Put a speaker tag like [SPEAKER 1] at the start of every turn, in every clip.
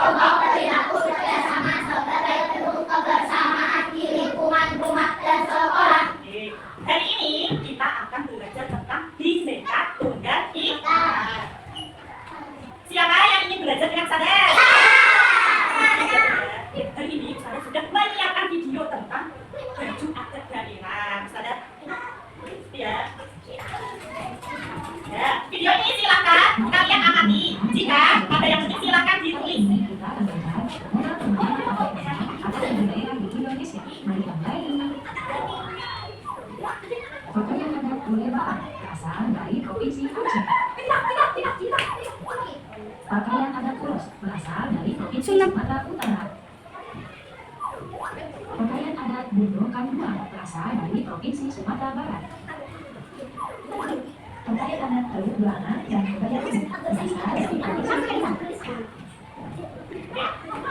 [SPEAKER 1] Kelompok perilaku kerjasama sebagai bentuk kebersamaan di lingkungan rumah dan sekolah.
[SPEAKER 2] Hari ini kita akan belajar tentang Bhinneka Tunggal Ika. Siapa yang ingin belajar dengan saya? Hari ini saya sudah menyiapkan video tentang baju adat daerah. Saya ya, video ini silakan kalian amati. Jika ada yang penting silakan ditulis.
[SPEAKER 3] Pakaian adat Buleba berasal dari provinsi Aceh. Pakaian adat Ulos berasal dari provinsi Sumatera Utara. Pakaian adat Bundo Kandua berasal dari provinsi Sumatera Barat. Pakaian adat Teluk Blana dan pakaian adat berasal dari provinsi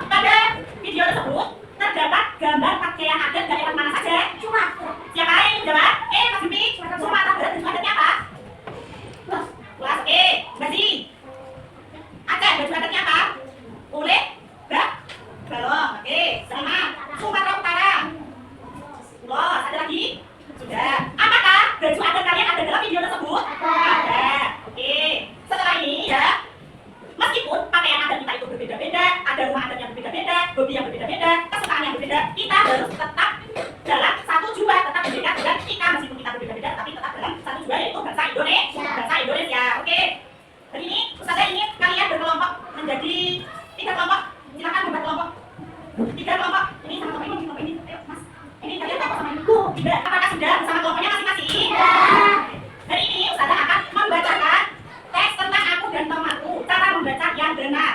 [SPEAKER 2] Pada video tersebut terdapat gambar pakaian adat daerah mana saja? Siapa yang menjawab? Mas Jumi, Sumatera Barat baju adatnya apa? Kelas E, Basi. Aceh baju adatnya apa? Kulit, balong. Oke, sama. Sumatera Utara. Ulos, ada lagi? Sudah. Apakah baju adat kalian ada dalam video tersebut? Ada. Oke. Setelah ini ya, meskipun pakaian adat kita itu berbeda-beda, ada rumah adat yang berbeda-beda, hobi yang berbeda-beda, kesukaan yang berbeda, kita harus tetap dalam satu jua, tetap berbeda dengan kita meskipun kita berbeda-beda, tapi tetap dalam satu jua yaitu bangsa Indonesia. Bangsa Indonesia, oke. Hari ini Ustazah ingin kalian berkelompok menjadi 3 kelompok. Silakan membuat kelompok. 3 kelompok. Ini sama kelompok ini, kelompok ini. Ayo Mas, ini kalian kelompok sama ini. Tidak. Apakah sudah bersama kelompoknya masing-masing? Hari ini Ustazah akan membacakan teks tentang aku dan temanku. Cara membaca yang benar.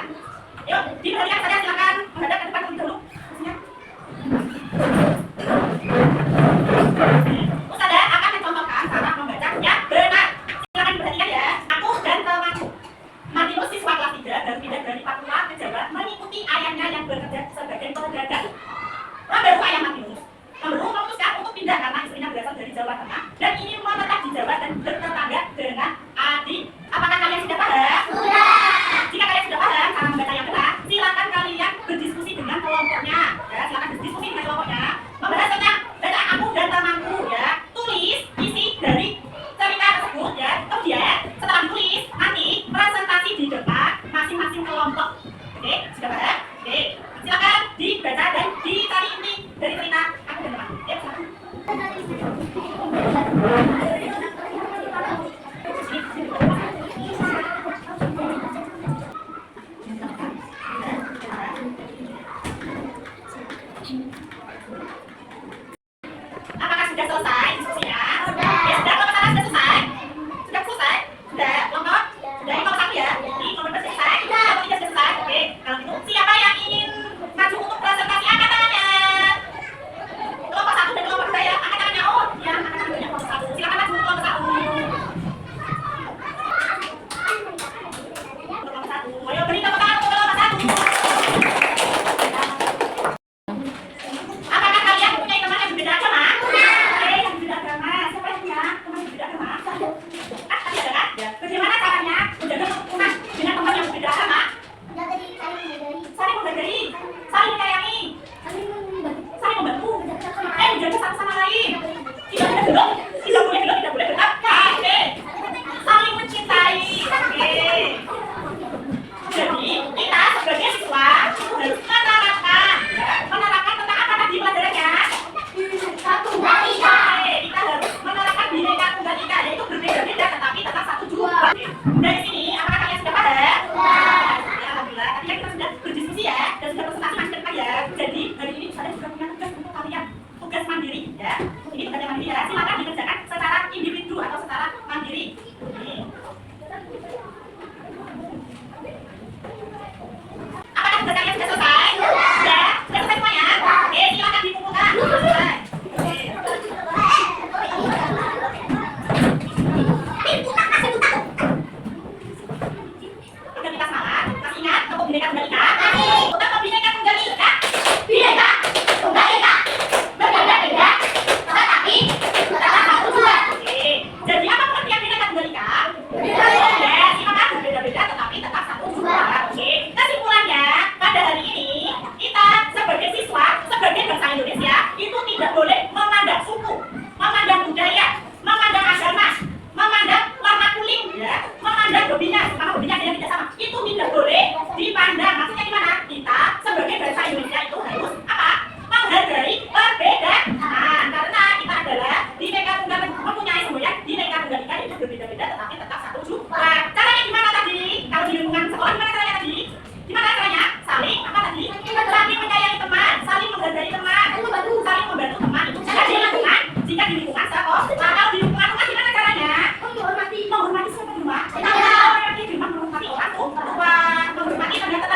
[SPEAKER 2] Yuk, diperhatikan saja, silakan menghadap ke depan terlebih dahulu. Ustazah akan mencontohkan cara membaca yang benar. Silakan diperhatikan ya. Aku dan temanku. Martinus siswa kelas 3 dan pindah dari Papua ke Jawa mengikuti ayahnya yang bekerja sebagai pedagang. Lalu ayah Martinus memutuskan untuk pindah karena istrinya berasal dari Jawa Tengah dan ingin menetap di Jawa dan bertetangga dengan adik. Apakah kalian sudah paham? Jika kalian sudah paham cara membaca yang benar, silakan kalian berdiskusi dengan kelompoknya. Ya, silakan berdiskusi dengan kelompoknya. Membahas tentang bacaan aku dan temanku ya. Tulis isi dari cerita tersebut ya. Kemudian setelah ditulis, nanti presentasi di depan masing-masing kelompok. Oke, sudah paham? Oke, silakan dibaca dan dicari inti dari cerita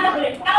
[SPEAKER 2] nggak boleh. Kalau